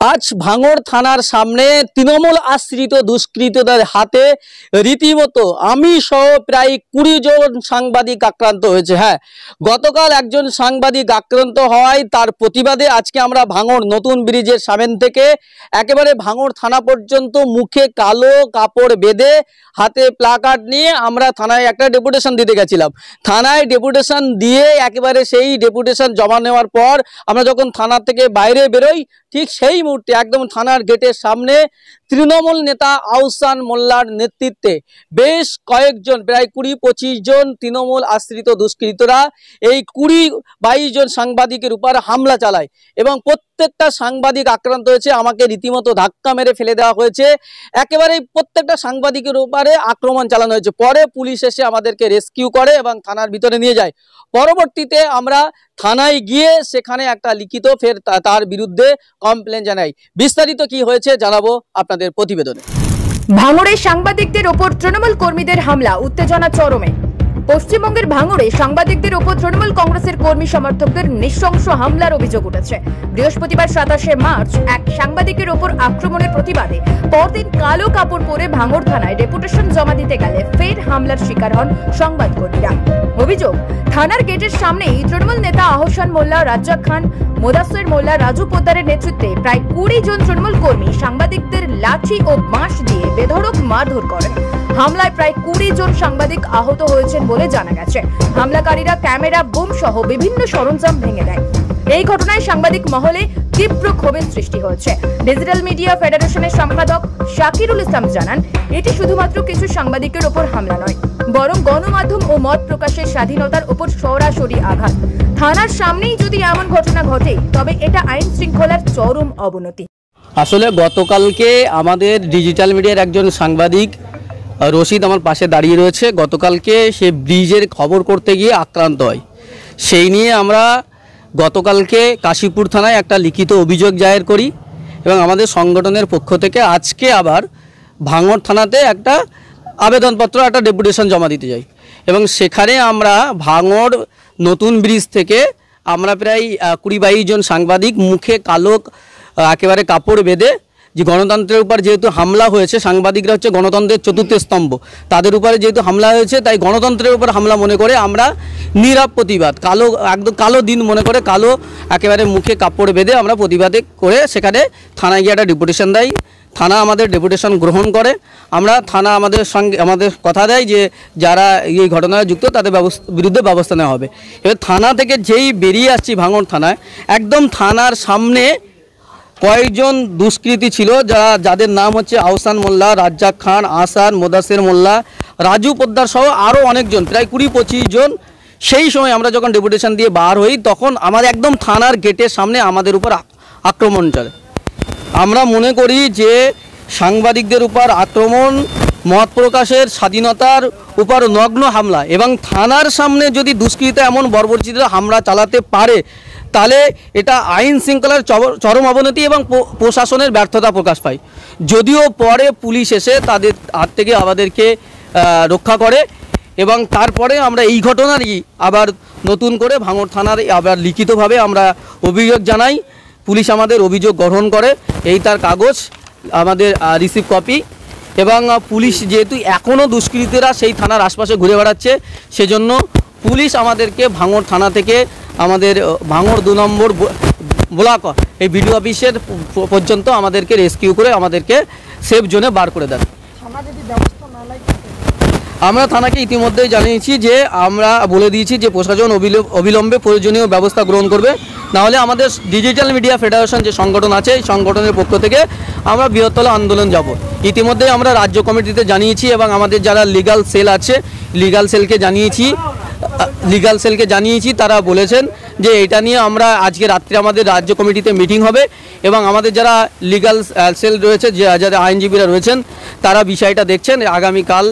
আজ ভাঙড় থানার সামনে তৃণমূল আশ্রিত দুষ্কৃতীদের হাতে রীতিমতো আমি সহ প্রায় 20 জন সাংবাদিক আক্রান্ত হয়েছে। হ্যাঁ, গতকাল একজন সাংবাদিক আক্রান্ত হওয়ায় তার প্রতিবাদে আজকে আমরা ভাঙড় নতুন ব্রিজের সামনে থেকে একেবারে ভাঙড় থানা পর্যন্ত মুখে কালো কাপড় বেঁধে হাতে প্লাকার্ড নিয়ে আমরা থানায় একটা ডেপুটেশন দিতে গেছিলাম। থানায় ডেপুটেশন দিয়ে একেবারে সেই ডেপুটেশন জমা নেওয়ার পর আমরা যখন থানা থেকে বাইরে বেরোই, ঠিক সেই মুহূর্তে একদম থানার গেটের সামনে তৃণমূল নেতা আহসান মোল্লার নেতৃত্বে বেশ কয়েকজন প্রায় 20-25 জন তৃণমূল আশ্রিত দুষ্কৃতীরা এই 20-22 জন সাংবাদিকের উপর হামলা চালায় এবং প্রত্যেকটা সাংবাদিক আক্রান্ত হয়েছে। আমাকে রীতিমতো ধাক্কা মেরে ফেলে দেওয়া হয়েছে, একেবারে প্রত্যেকটা সাংবাদিকের উপরে আক্রমণ চালানো হয়েছে। পরে পুলিশ এসে আমাদেরকে রেস্কিউ করে এবং থানার ভিতরে নিয়ে যায়। পরবর্তীতে আমরা থানায় গিয়ে সেখানে একটা লিখিত ফের তার বিরুদ্ধে কমপ্লেন জানাই। বিস্তারিত কি হয়েছে জানাবো আপনাদের প্রতিবেদনে। ভাঙড়ে সাংবাদিকদের ওপর তৃণমূল কর্মীদের হামলা, উত্তেজনা চরমে। পশ্চিমবঙ্গের ভাঙড়ে সাংবাদিকদের ওপর তৃণমূল কংগ্রেসের কর্মী সমর্থকদের নৃশংস হামলার অভিযোগ উঠেছে। বৃহস্পতিবার 27শে মার্চ এক সাংবাদিকের ওপর আক্রমণের প্রতিবাদে পরদিন কালো কাপড় পরে ভাঙড় থানায় ডেপুটেশন জমা দিতে গেলে ফের হামলার শিকার হন সংবাদকর্মীরা। অভিযোগ, থানার গেটের সামনেই তৃণমূল নেতা আহসান মোল্লা, রাজ্জাক খান, মোদাসের মোল্লা, রাজু পোদ্দারের নেতৃত্বে প্রায় 20 জন তৃণমূল কর্মী সাংবাদিকদের লাঠি ও বাঁশ দিয়ে বেধড়ক মারধর করেন। হামলায় প্রায় 20 জন সাংবাদিক আহত হয়েছেন বলে জানা গেছে। হামলাকারীরা ক্যামেরা, বুম সহ বিভিন্ন সরঞ্জাম ভেঙে দেয়। এই ঘটনায় সাংবাদিক মহলে তীব্র ক্ষোভের সৃষ্টি হয়েছে। ডিজিটাল মিডিয়া ফেডারেশনের সম্পাদক শাকিরুল ইসলাম জানান, এটি শুধুমাত্র কিছু সাংবাদিকের ওপর হামলা নয়, বরং গণমাধ্যম ও মত প্রকাশের স্বাধীনতার ওপর সরাসরি আঘাত। থানার সামনেই যদি এমন ঘটনা ঘটে তবে এটা আইন শৃঙ্খলার চরম অবনতি। আসলে গতকালকে আমাদের ডিজিটাল মিডিয়ার একজন সাংবাদিক রশিদ আমার পাশে দাঁড়িয়ে রয়েছে। গতকালকে সে ব্রিজের খবর করতে গিয়ে আক্রান্ত হয়। সেই নিয়ে আমরা গতকালকে কাশীপুর থানায় একটা লিখিত অভিযোগ দায়ের করি এবং আমাদের সংগঠনের পক্ষ থেকে আজকে আবার ভাঙড় থানাতে একটা আবেদনপত্র, একটা ডেপুটেশন জমা দিতে যাই এবং সেখানে আমরা ভাঙড় নতুন ব্রিজ থেকে আমরা প্রায় 20-22 জন সাংবাদিক মুখে কালো একেবারে কাপড় বেঁধে, যে গণতন্ত্রের উপর যেহেতু হামলা হয়েছে, সাংবাদিকরা হচ্ছে গণতন্ত্রের চতুর্থ স্তম্ভ, তাদের উপরে যেহেতু হামলা হয়েছে তাই গণতন্ত্রের উপর হামলা মনে করে আমরা নীরব প্রতিবাদ, কালো একদম কালো দিন মনে করে কালো একেবারে মুখে কাপড় বেঁধে আমরা প্রতিবাদে করে সেখানে থানায় গিয়ে একটা ডেপুটেশন দেয়। থানা আমাদের ডেপুটেশন গ্রহণ করে। আমরা থানা আমাদের কথা দেয় যে যারা এই ঘটনায় যুক্ত তাদের বিরুদ্ধে ব্যবস্থা নেওয়া হবে। এবার থানা থেকে যেই বেরিয়ে আসছি ভাঙড় থানায়, একদম থানার সামনে কয়েকজন দুষ্কৃতী ছিল যাদের নাম হচ্ছে আহসান মোল্লা, রাজ্জাক খান, আসান, মোদাসের মোল্লা, রাজু পোদ্দার সহ আরও অনেকজন, প্রায় 20-25 জন। সেই সময় আমরা যখন ডেপুটেশন দিয়ে বার হই তখন আমাদের একদম থানার গেটের সামনে আমাদের উপর আক্রমণ চলে। আমরা মনে করি যে সাংবাদিকদের উপর আক্রমণ মত প্রকাশের স্বাধীনতার উপর নগ্ন হামলা এবং থানার সামনে যদি দুষ্কৃতীরা এমন বর্বরচিত হামলা চালাতে পারে তাহলে এটা আইন শৃঙ্খলার চরম অবনতি এবং প্রশাসনের ব্যর্থতা প্রকাশ পায়। যদিও পরে পুলিশ এসে তাদের হাত থেকে আমাদেরকে রক্ষা করে এবং তারপরে আমরা এই ঘটনারই আবার নতুন করে ভাঙড় থানার আবার লিখিতভাবে আমরা অভিযোগ জানাই। পুলিশ আমাদের অভিযোগ গ্রহণ করে, এই তার কাগজ আমাদের রিসিভ কপি। এবং পুলিশ যেহেতু এখনও দুষ্কৃতীরা সেই থানার আশপাশে ঘুরে বেড়াচ্ছে, সেজন্য পুলিশ আমাদেরকে ভাঙড় থানা থেকে আমাদের ভাঙড় 2 নম্বর ব্লক এই বিডিও অফিসের পর্যন্ত আমাদেরকে রেস্কিউ করে আমাদেরকে সেফ জোনে বার করে দেন। আমরা থানাকে ইতিমধ্যেই জানিয়েছি যে আমরা বলে দিয়েছি যে প্রশাসন অবিলম্বে প্রয়োজনীয় ব্যবস্থা গ্রহণ করবে, নাহলে আমাদের ডিজিটাল মিডিয়া ফেডারেশন যে সংগঠন আছে এই সংগঠনের পক্ষ থেকে আমরা বৃহত্তর আন্দোলন যাব। ইতিমধ্যেই আমরা রাজ্য কমিটিতে জানিয়েছি এবং আমাদের যারা লিগ্যাল সেল আছে লিগ্যাল সেলকে জানিয়েছি। তারা বলেছেন যে এটা নিয়ে আমরা আজকে রাত্রে আমাদের রাজ্য কমিটিতে মিটিং হবে এবং আমাদের যারা লিগ্যাল সেল রয়েছে, যারা আইনজীবীরা রয়েছেন, তারা বিষয়টা দেখছেন। আগামীকাল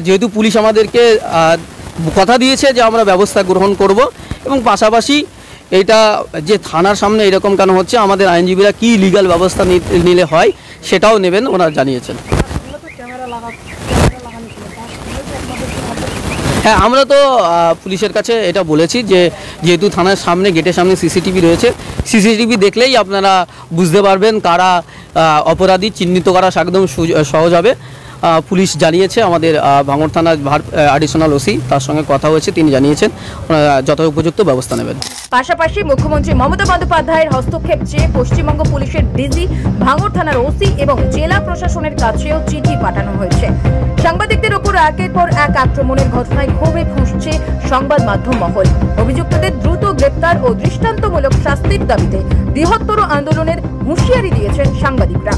যেহেতু পুলিশ আমাদেরকে কথা দিয়েছে যে আমরা ব্যবস্থা গ্রহণ করব এবং পাশাপাশি এটা যে থানার সামনে এরকম কেন হচ্ছে, আমাদের আইনজীবীরা কি লিগ্যাল ব্যবস্থা নিলে হয় সেটাও নেবেন ওনারা জানিয়েছেন। হ্যাঁ, আমরা তো পুলিশের কাছে এটা বলেছি যে যেহেতু থানার সামনে গেটের সামনে সিসিটিভি রয়েছে, সিসিটিভি দেখলেই আপনারা বুঝতে পারবেন কারা অপরাধী, চিহ্নিত করা একদম সহজ হবে। পুলিশ জানিয়েছে, আমাদের ভাঙড় থানার অ্যাডিশনাল ওসি তার সঙ্গে কথা হয়েছে, তিনি জানিয়েছেন যথোপযুক্ত ব্যবস্থা নেবেন। পাশাপাশি মুখ্যমন্ত্রী মমতা বন্দ্যোপাধ্যায়ের হস্তক্ষেপ চেয়ে পশ্চিমবঙ্গ পুলিশের ডিজি, ভাঙড় থানার ওসি এবং জেলা প্রশাসনের কাছেও চিঠি পাঠানো হয়েছে। সাংবাদিকদের উপর একের পর এক আক্রমণের ঘটনায় ক্ষোভে ফুঁসছে সংবাদ মাধ্যম মহল। অভিযুক্তদের দ্রুত গ্রেপ্তার ও দৃষ্টান্তমূলক শাস্তির দাবিতে বৃহত্তর আন্দোলনের হুঁশিয়ারি দিয়েছেন সাংবাদিকরা।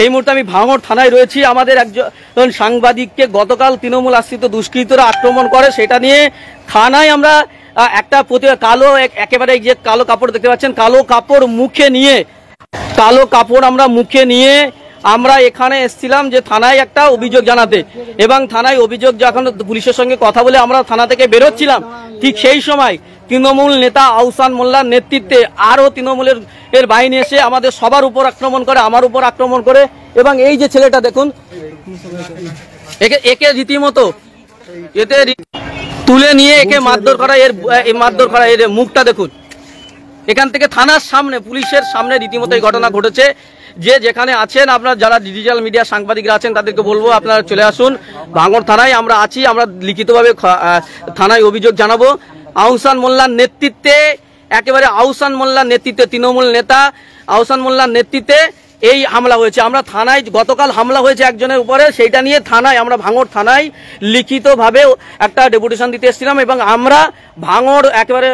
এই মুহূর্তে আমি ভাঙড় থানায় রয়েছি। আমাদের একজন সাংবাদিককে গতকাল তৃণমূল আশ্রিত দুষ্কৃতীরা আক্রমণ করে, সেটা নিয়ে থানায় আমরা একটা কালো একেবারে যে কালো কাপড় দেখতে পাচ্ছেন, কালো কাপড় আমরা মুখে নিয়ে আমরা এখানে এসেছিলাম যে থানায় একটা অভিযোগ জানাতে, এবং থানায় অভিযোগ যখন পুলিশের সঙ্গে কথা বলে আমরা থানা থেকে বেরোচ্ছিলাম, ঠিক সেই সময় তৃণমূল নেতা আহসান মোল্লার নেতৃত্বে আরও তৃণমূলের বাহিনী এসে আমাদের সবার উপর আক্রমণ করে, আমার উপর আক্রমণ করে। এবং এই যে ছেলেটা দেখুন, একে রীতিমতো এতে তুলে নিয়ে একে মারধর করা, এর মুখটা দেখুন। এখান থেকে থানার সামনে, পুলিশের সামনে রীতিমতো এই ঘটনা ঘটেছে। যেখানে আছেন আপনারা, যারা ডিজিটাল মিডিয়া সাংবাদিকরা আছেন, তাদেরকে বলবো আপনারা চলে আসুন ভাঙড় থানায়। আমরা আছি, আমরা লিখিতভাবে থানায় অভিযোগ জানাবো। আহসান মোল্লার নেতৃত্বে, একেবারে আহসান মোল্লার নেতৃত্বে, তৃণমূল নেতা আহসান মোল্লার নেতৃত্বে এই হামলা হয়েছে। আমরা থানায় গতকাল হামলা হয়েছে একজনের উপরে, সেইটা নিয়ে থানায়, আমরা ভাঙড় থানায় লিখিতভাবে একটা ডেপুটেশন দিতে এসেছিলাম। এবং আমরা ভাঙড় একেবারে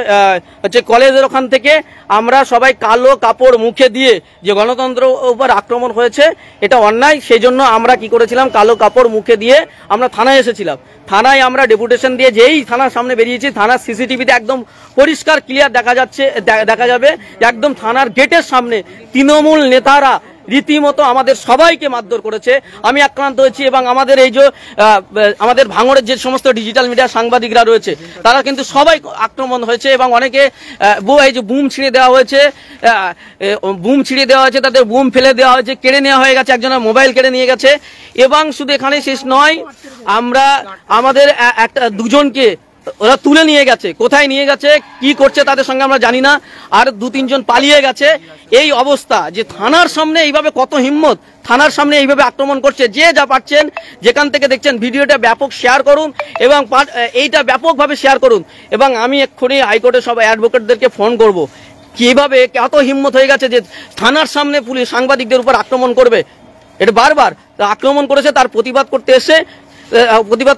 হচ্ছে কলেজের ওখান থেকে আমরা সবাই কালো কাপড় মুখে দিয়ে, যে গণতন্ত্র উপর আক্রমণ হয়েছে এটা অন্যায়, সেই জন্য আমরা কি করেছিলাম, কালো কাপড় মুখে দিয়ে আমরা থানায় এসেছিলাম। থানায় আমরা ডেপুটেশন দিয়ে যেই থানার সামনে বেরিয়েছি, থানার সিসিটিভিতে একদম পরিষ্কার ক্লিয়ার দেখা যাবে একদম থানার গেটের সামনে তৃণমূল নেতারা রীতিমতো আমাদের সবাইকে মারধর করেছে। আমি আক্রান্ত হয়েছি, এবং আমাদের এই যে আমাদের ভাঙড়ের যে সমস্ত ডিজিটাল মিডিয়া সাংবাদিকরা রয়েছে তারা কিন্তু সবাই আক্রমণ হয়েছে, এবং অনেকে এই যে বুম ছিঁড়ে দেওয়া হয়েছে, তাদের বুম ফেলে দেওয়া হয়েছে, কেড়ে নেওয়া হয়ে গেছে, একজনের মোবাইল কেড়ে নিয়ে গেছে। এবং শুধু এখানে শেষ নয়, আমরা আমাদের দুজনকে ওরা তুলে নিয়ে গেছে, কোথায় নিয়ে গেছে, কি করছে তাদের সঙ্গে আমরা জানি না, আর 2-3 জন পালিয়ে গেছে। এই অবস্থা যে থানার সামনে এইভাবে, কত হিম্মত, থানার সামনে এইভাবে আক্রমণ করছে। যে যা পাচ্ছেন, যেখান থেকে দেখছেন ভিডিওটা ব্যাপক শেয়ার করুন, এবং এইটা ব্যাপকভাবে শেয়ার করুন। এবং আমি এক্ষুনি হাইকোর্টের সব অ্যাডভোকেটদেরকে ফোন করব, কিভাবে কত হিম্মত হয়ে গেছে যে থানার সামনে পুলিশ সাংবাদিকদের উপর আক্রমণ করবে। এটা বারবার আক্রমণ করেছে, তার প্রতিবাদ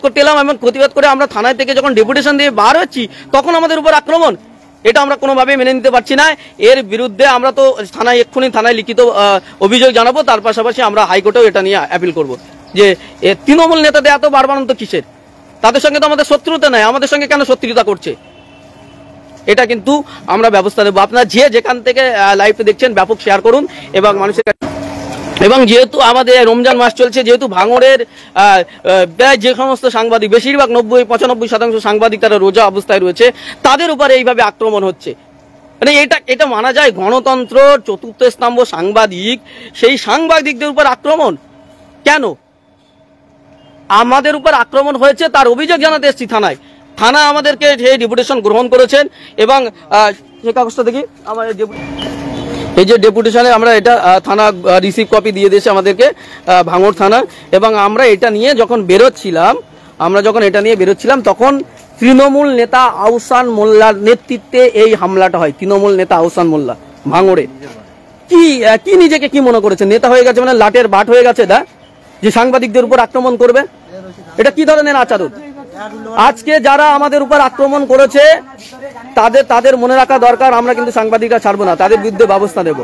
করতে এলাম, এবং প্রতিবাদ করে আমরা থানায় থেকে যখন ডেপুটেশন দিয়ে বার হচ্ছি, তখন আমাদের উপর আক্রমণ। এটা আমরা কোনোভাবেই মেনে নিতে পারছি না। এর বিরুদ্ধে আমরা তো এক্ষুনি থানায় লিখিত অভিযোগ জানাবো, তার পাশাপাশি আমরা হাইকোর্টেও এটা নিয়ে অ্যাপিল করব যে তৃণমূল নেতাদের এত বাড়বাড়ন্ত কিসের, তাদের সঙ্গে তো আমাদের শত্রুতা নাই, আমাদের সঙ্গে কেন শত্রুতা করছে, এটা কিন্তু আমরা ব্যবস্থা নেব। আপনারা যেখান থেকে লাইভটা দেখছেন ব্যাপক শেয়ার করুন, এবং মানুষের, এবং যেহেতু আমাদের রমজান মাস চলছে, যেহেতু ভাঙড়ের প্রায় যে সমস্ত সাংবাদিক, বেশিরভাগ 90-95% সাংবাদিক তারা রোজা অবস্থায় রয়েছে, তাদের উপরে এইভাবে আক্রমণ হচ্ছে। মানে এটা মানা যায়? গণতন্ত্র চতুর্থ স্তম্ভ সাংবাদিক, সেই সাংবাদিকদের উপর আক্রমণ কেন? আমাদের উপর আক্রমণ হয়েছে, তার অভিযোগ জানাতে এসেছি থানায়। থানা আমাদেরকে সেই ডেপুটেশন গ্রহণ করেছেন, এবং সে কাগজটা দেখি, আমার এই যে ডেপুটেশনে আমরা এটা থানা রিসিভ কপি দিয়ে দিয়েছে আমাদেরকে ভাঙড় থানা। এবং আমরা এটা নিয়ে যখন বেরোচ্ছিলাম, তখন তৃণমূল নেতা আহসান মোল্লার নেতৃত্বে এই হামলাটা হয়। তৃণমূল নেতা আহসান মোল্লা ভাঙড়ে কি নিজেকে কি মনে করেছে, নেতা হয়ে গেছে, মানে লাটের বাট হয়ে গেছে, যে সাংবাদিকদের উপর আক্রমণ করবে? এটা কি ধরনের আচরণ? আজকে যারা আমাদের উপর আক্রমণ করেছে তাদের মনে রাখা দরকার, আমরা কিন্তু সাংবাদিকরা ছাড়বো না, তাদের বিরুদ্ধে ব্যবস্থা নেব।